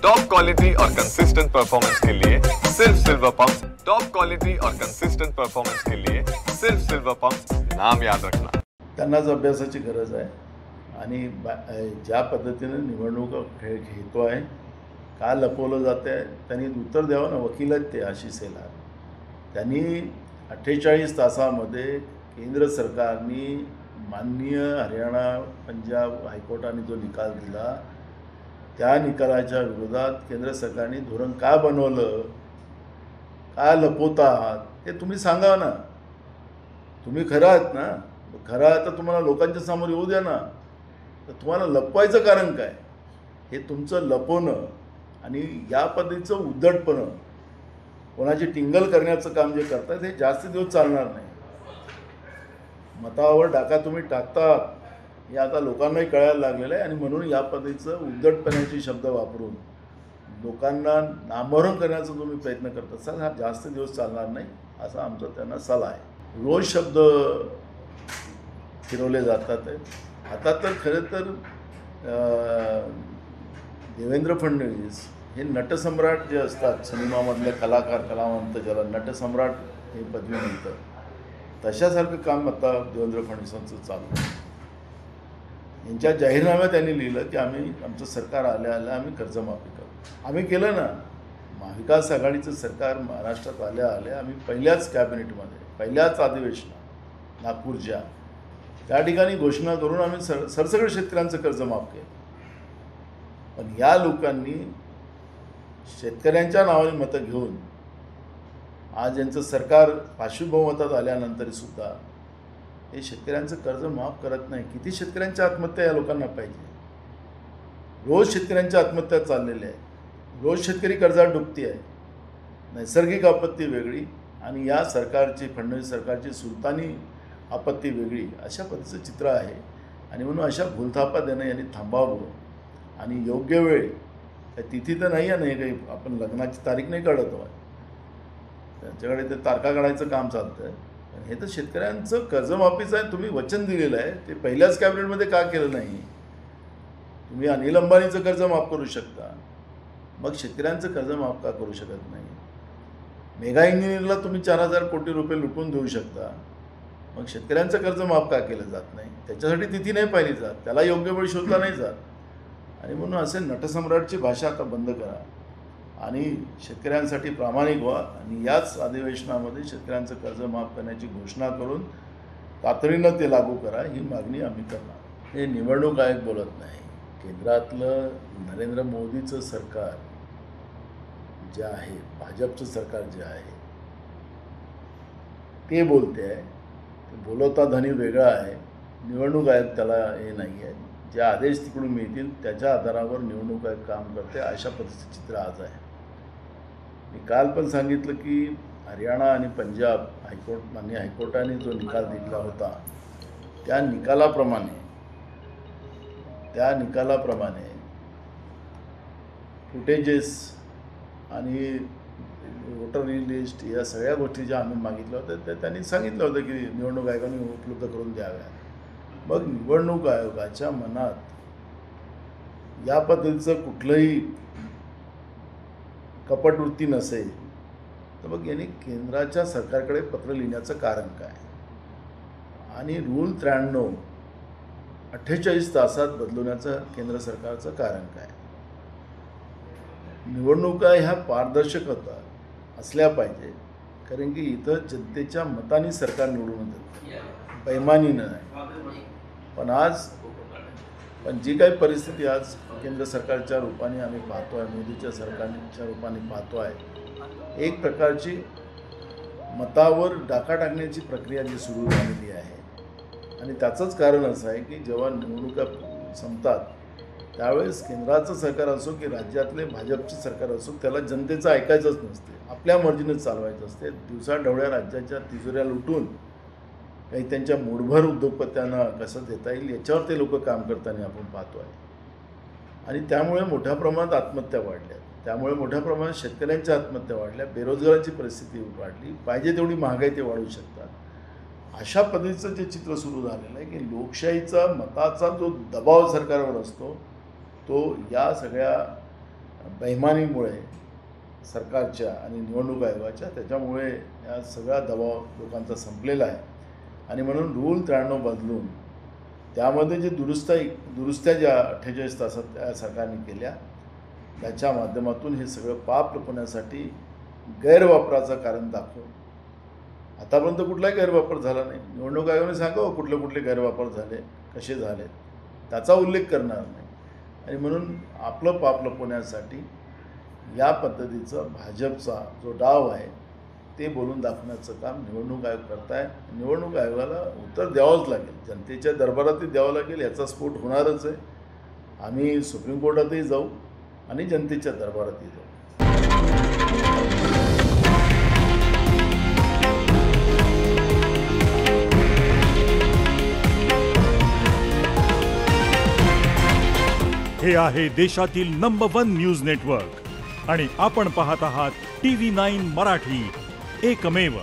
Top quality और consistent performance के लिए सिर्फ सिल्वर पंप। टॉप क्वालिटी और कंसिस्टेंट परफॉर्मेंस के लिए सिर्फ सिल्वर पंप, नाम याद रखना। त्यांनाच अभ्यासाची गरज आहे आणि ज्या पद्धतीने निवडणुका घेतो आहे, का लपवलं जातं आहे त्यांनी उत्तर द्यावं ना। वकील आहेत ते आशिष शेलार, त्यांनी 48 तासामध्ये केंद्र सरकारने माननीय हरियाणा पंजाब हायकोर्टाने जो निकाल दिला त्या निकालाच्या विरोधात केंद्र सरकारने धोरण का बनवलं, का लपवता आहात हे तुम्ही सांगा ना। तुम्ही खरं आहात ना, खरं आहे तर तुम्हाला लोकांच्या समोर येऊ द्या ना। तर तुम्हाला लपवायचं कारण काय? हे तुमचं लपवणं आणि या पद्धतीचं उद्धटपणं, कोणाची टिंगल करण्याचं काम जे करतात हे जास्त दिवस चालणार नाही। मतावर डाका तुम्ही टाकतात हे आता लोकांनाही कळायला लागलेलं आहे आणि म्हणून या पद्धतीचं उद्धटपणाचे शब्द वापरून लोकांना नामोहरम करण्याचा तुम्ही प्रयत्न करत असाल, हा जास्त दिवस चालणार नाही असा आमचा त्यांना सल्ला आहे। रोज शब्द फिरवले जातात आहे। आता तर खरं तर देवेंद्र फडणवीस हे नटसम्राट जे असतात, सिनेमामधले कलाकार कलावंत ज्याला नटसम्राट हे पदवी मिळतं, तशासारखं काम आता देवेंद्र फडणवीसांचं चालू आहे। यांच्या जाहीरनाम्यात त्यांनी लिहिलं की आमचं सरकार आल्या आम्ही कर्जमाफी करू। आम्ही केलं ना। महाविकास आघाडीचं सरकार महाराष्ट्रात आल्या आम्ही पहिल्याच कॅबिनेटमध्ये पहिल्याच अधिवेशनात नागपूरच्या त्या ठिकाणी घोषणा करून आम्ही सरसकट शेतकऱ्यांचं कर्ज माफ केलं। पण या लोकांनी शेतकऱ्यांच्या नावाने मतं घेऊन आज यांचं सरकार पार्श्वभूमतात आल्यानंतरही सुद्धा हे शेतकऱ्यांचं कर्ज माफ करत नाही। किती शेतकऱ्यांच्या आत्महत्या या लोकांना पाहिजे? रोज शेतकऱ्यांच्या आत्महत्या चाललेल्या आहे, रोज शेतकरी कर्जात डुबती आहे। नैसर्गिक आपत्ती वेगळी आणि या सरकारची, फडणवीस सरकारची सुलतानी आपत्ती वेगळी, अशा पद्धतीचं चित्र आहे। आणि म्हणून अशा भूलथापा देणं यांनी थांबावं आणि योग्य वेळ, तिथी तर नाही आहे ना, काही आपण लग्नाची तारीख नाही काढत आहे, त्यांच्याकडे ते तारखा काढायचं काम चालतं आहे। हे तर शेतकऱ्यांचं कर्जमाफीचं आहे, तुम्ही वचन दिलेलं आहे, ते पहिल्याच कॅबिनेटमध्ये का केलं नाही? तुम्ही अनिल अंबानीचं कर्ज माफ करू शकता, मग शेतकऱ्यांचं कर्ज माफ का करू शकत नाही? मेगा इंजिनिअरला तुम्ही 4000 कोटी रुपये लुटून देऊ शकता, मग शेतकऱ्यांचं कर्ज माफ का केलं जात नाही? त्याच्यासाठी तिथी नाही पाहिली जात, त्याला योग्य वेळ शोधला नाही जात। आणि म्हणून असे नटसम्राटची भाषा आता बंद करा आणि शेतकऱ्यांसाठी प्रामाणिक व्हा आणि याच अधिवेशनामध्ये शेतकऱ्यांचं कर्ज माफ करण्याची घोषणा करून तातडीनं ते लागू करा, ही मागणी आम्ही करणार। हे निवडणूक आयोग बोलत नाही, केंद्रातलं नरेंद्र मोदीचं सरकार जे आहे, भाजपचं सरकार जे आहे ते बोलते आहे। ते बोलवता धनी वेगळा आहे, निवडणूक आयोग त्याला हे नाही आहे। जे आदेश तिकडून मिळतील त्याच्या आधारावर निवडणूक आयोग काम करते, अशा पद्धतीचं चित्र आज आहे। मी काल पण सांगितलं की हरियाणा आणि पंजाब माननीय हायकोर्टाने जो निकाल दिला होता त्या निकालाप्रमाणे फुटेजेस आणि वोटर लिस्ट या सगळ्या गोष्टी ज्या आम्ही मागितल्या होत्या त्या त्यांनी सांगितलं होतं की निवडणूक आयोगाने उपलब्ध करून द्याव्या। मग निवडणूक आयोगाच्या मनात या पद्धतीचं कुठलंही कपटवृत्ती नसेल तर मग यांनी केंद्राच्या सरकारकडे पत्र लिहिण्याचं कारण काय? आणि रूल 93 48 तासात बदलवण्याचं केंद्र सरकारचं कारण काय? निवडणुका ह्या पारदर्शक असल्या पाहिजे, कारण की इथं जनतेच्या मताने सरकार निवडून येतं, बेईमानीनं नाही। पण जी काही परिस्थिती आज केंद्र सरकारच्या रूपाने आम्ही पाहतो आहे, मोदीच्या सरकारच्या रूपाने पाहतो आहे, एक प्रकारची मतावर डाका टाकण्याची प्रक्रिया जी सुरू झालेली आहे। आणि त्याचंच कारण असं आहे की जेव्हा निवडणुका संपतात त्यावेळेस केंद्राचं सरकार असो की राज्यातले भाजपचे सरकार असो, त्याला जनतेचं ऐकायचंच नसते, आपल्या मर्जीनेच चालवायचं असते। दिवसाढवळ्या राज्याच्या तिजोऱ्या लुटून काही त्यांच्या मूठभर उद्योगपत्यांना कसं देता येईल याच्यावर ते लोक काम करताना आपण पाहतो आहे। आणि त्यामुळे मोठ्या प्रमाणात आत्महत्या वाढल्या, त्यामुळे मोठ्या प्रमाणात शेतकऱ्यांच्या आत्महत्या वाढल्या, बेरोजगारांची परिस्थिती वाढली, पाहिजे तेवढी महागाई ते वाढवू शकतात। अशा पद्धतीचं जे चित्र सुरू झालेलं आहे की लोकशाहीचा मताचा जो दबाव सरकारवर असतो तो या सगळ्या बेईमानीमुळे सरकारच्या आणि निवडणूक आयोगाच्या, त्याच्यामुळे या सगळा दबाव लोकांचा संपलेला आहे. आणि म्हणून रूल 93 बदलून त्यामध्ये जे दुरुस्त्या ज्या 48 तासात त्या सरकारने केल्या, त्याच्या माध्यमातून हे सगळं पाप लपवण्यासाठी गैरवापराचं कारण दाखवून आतापर्यंत कुठलाही गैरवापर झाला नाही. निवडणूक आयोगाने सांगावं कुठले कुठले गैरवापर झाले, कसे झाले, त्याचा उल्लेख करणार नाही. आणि म्हणून आपलं पाप लपवण्यासाठी या पद्धतीचा भाजपचा जो डाव आहे ते बोलून दाखवण्याचं काम निवडणूक आयोग करत आहे. निवडणूक आयोगाला उत्तर द्यावंच लागेल, जनतेच्या दरबारातही द्यावं लागेल, याचा स्फोट होणारच आहे. आम्ही सुप्रीम कोर्टातही जाऊ आणि जनतेच्या दरबारातही जाऊ. हे आहे देशातील नंबर 1 न्यूज नेटवर्क आणि आपण पाहत आहात TV9 मराठी, एकमेव.